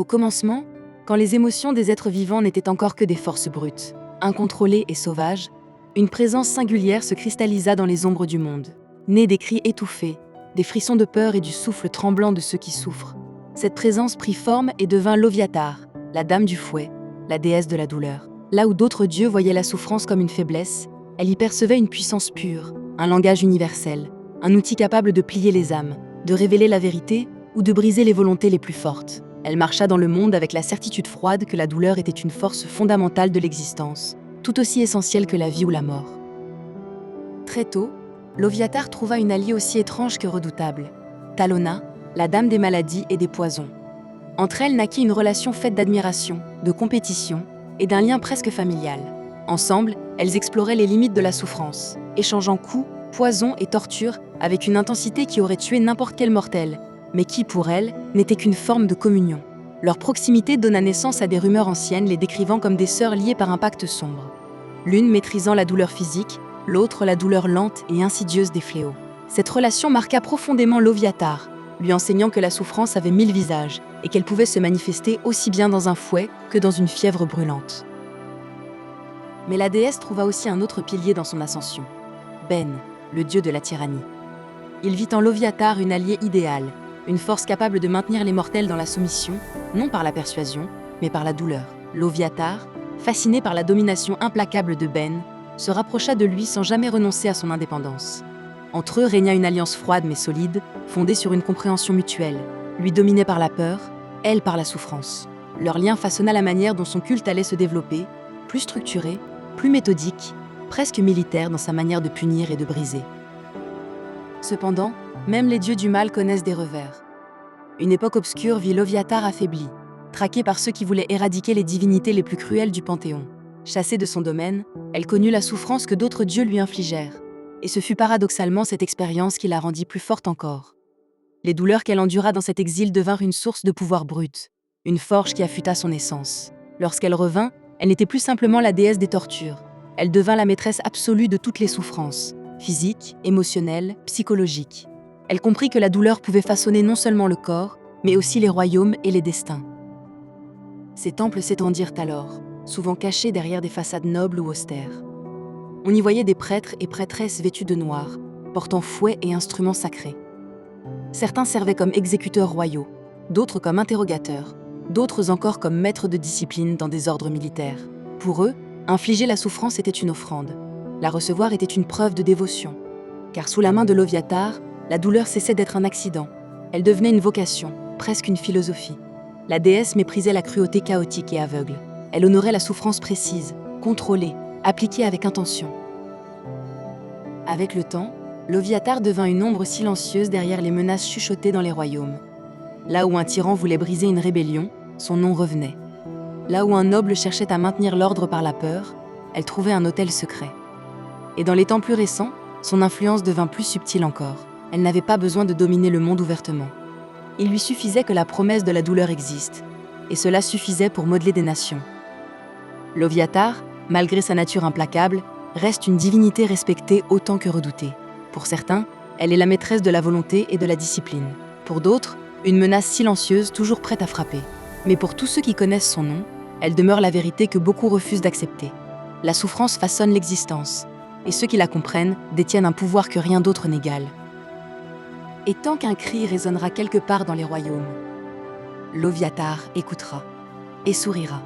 Au commencement, quand les émotions des êtres vivants n'étaient encore que des forces brutes, incontrôlées et sauvages, une présence singulière se cristallisa dans les ombres du monde. Née des cris étouffés, des frissons de peur et du souffle tremblant de ceux qui souffrent, cette présence prit forme et devint l'Oviatar, la dame du fouet, la déesse de la douleur. Là où d'autres dieux voyaient la souffrance comme une faiblesse, elle y percevait une puissance pure, un langage universel, un outil capable de plier les âmes, de révéler la vérité ou de briser les volontés les plus fortes. Elle marcha dans le monde avec la certitude froide que la douleur était une force fondamentale de l'existence, tout aussi essentielle que la vie ou la mort. Très tôt, l'Oviatar trouva une alliée aussi étrange que redoutable, Talona, la dame des maladies et des poisons. Entre elles naquit une relation faite d'admiration, de compétition et d'un lien presque familial. Ensemble, elles exploraient les limites de la souffrance, échangeant coups, poisons et tortures avec une intensité qui aurait tué n'importe quel mortel, mais qui, pour elles, n'était qu'une forme de communion. Leur proximité donna naissance à des rumeurs anciennes les décrivant comme des sœurs liées par un pacte sombre. L'une maîtrisant la douleur physique, l'autre la douleur lente et insidieuse des fléaux. Cette relation marqua profondément l'Oviatar, lui enseignant que la souffrance avait 1000 visages et qu'elle pouvait se manifester aussi bien dans un fouet que dans une fièvre brûlante. Mais la déesse trouva aussi un autre pilier dans son ascension, Ben, le dieu de la tyrannie. Il vit en l'Oviatar une alliée idéale, une force capable de maintenir les mortels dans la soumission, non par la persuasion, mais par la douleur. L'Oviatar, fasciné par la domination implacable de Ben, se rapprocha de lui sans jamais renoncer à son indépendance. Entre eux régna une alliance froide mais solide, fondée sur une compréhension mutuelle. Lui dominait par la peur, elle par la souffrance. Leur lien façonna la manière dont son culte allait se développer, plus structuré, plus méthodique, presque militaire dans sa manière de punir et de briser. Cependant, même les dieux du mal connaissent des revers. Une époque obscure vit l'Oviatar affaibli, traquée par ceux qui voulaient éradiquer les divinités les plus cruelles du Panthéon. Chassée de son domaine, elle connut la souffrance que d'autres dieux lui infligèrent. Et ce fut paradoxalement cette expérience qui la rendit plus forte encore. Les douleurs qu'elle endura dans cet exil devinrent une source de pouvoir brut, une forge qui affûta son essence. Lorsqu'elle revint, elle n'était plus simplement la déesse des tortures. Elle devint la maîtresse absolue de toutes les souffrances, physiques, émotionnelles, psychologiques. Elle comprit que la douleur pouvait façonner non seulement le corps, mais aussi les royaumes et les destins. Ces temples s'étendirent alors, souvent cachés derrière des façades nobles ou austères. On y voyait des prêtres et prêtresses vêtus de noir, portant fouets et instruments sacrés. Certains servaient comme exécuteurs royaux, d'autres comme interrogateurs, d'autres encore comme maîtres de discipline dans des ordres militaires. Pour eux, infliger la souffrance était une offrande. La recevoir était une preuve de dévotion. Car sous la main de l'Oviatar, la douleur cessait d'être un accident. Elle devenait une vocation, presque une philosophie. La déesse méprisait la cruauté chaotique et aveugle. Elle honorait la souffrance précise, contrôlée, appliquée avec intention. Avec le temps, l'Oviatar devint une ombre silencieuse derrière les menaces chuchotées dans les royaumes. Là où un tyran voulait briser une rébellion, son nom revenait. Là où un noble cherchait à maintenir l'ordre par la peur, elle trouvait un autel secret. Et dans les temps plus récents, son influence devint plus subtile encore. Elle n'avait pas besoin de dominer le monde ouvertement. Il lui suffisait que la promesse de la douleur existe, et cela suffisait pour modeler des nations. L'Oviatar, malgré sa nature implacable, reste une divinité respectée autant que redoutée. Pour certains, elle est la maîtresse de la volonté et de la discipline. Pour d'autres, une menace silencieuse toujours prête à frapper. Mais pour tous ceux qui connaissent son nom, elle demeure la vérité que beaucoup refusent d'accepter. La souffrance façonne l'existence, et ceux qui la comprennent détiennent un pouvoir que rien d'autre n'égale. Et tant qu'un cri résonnera quelque part dans les royaumes, l'Oviatar écoutera et sourira.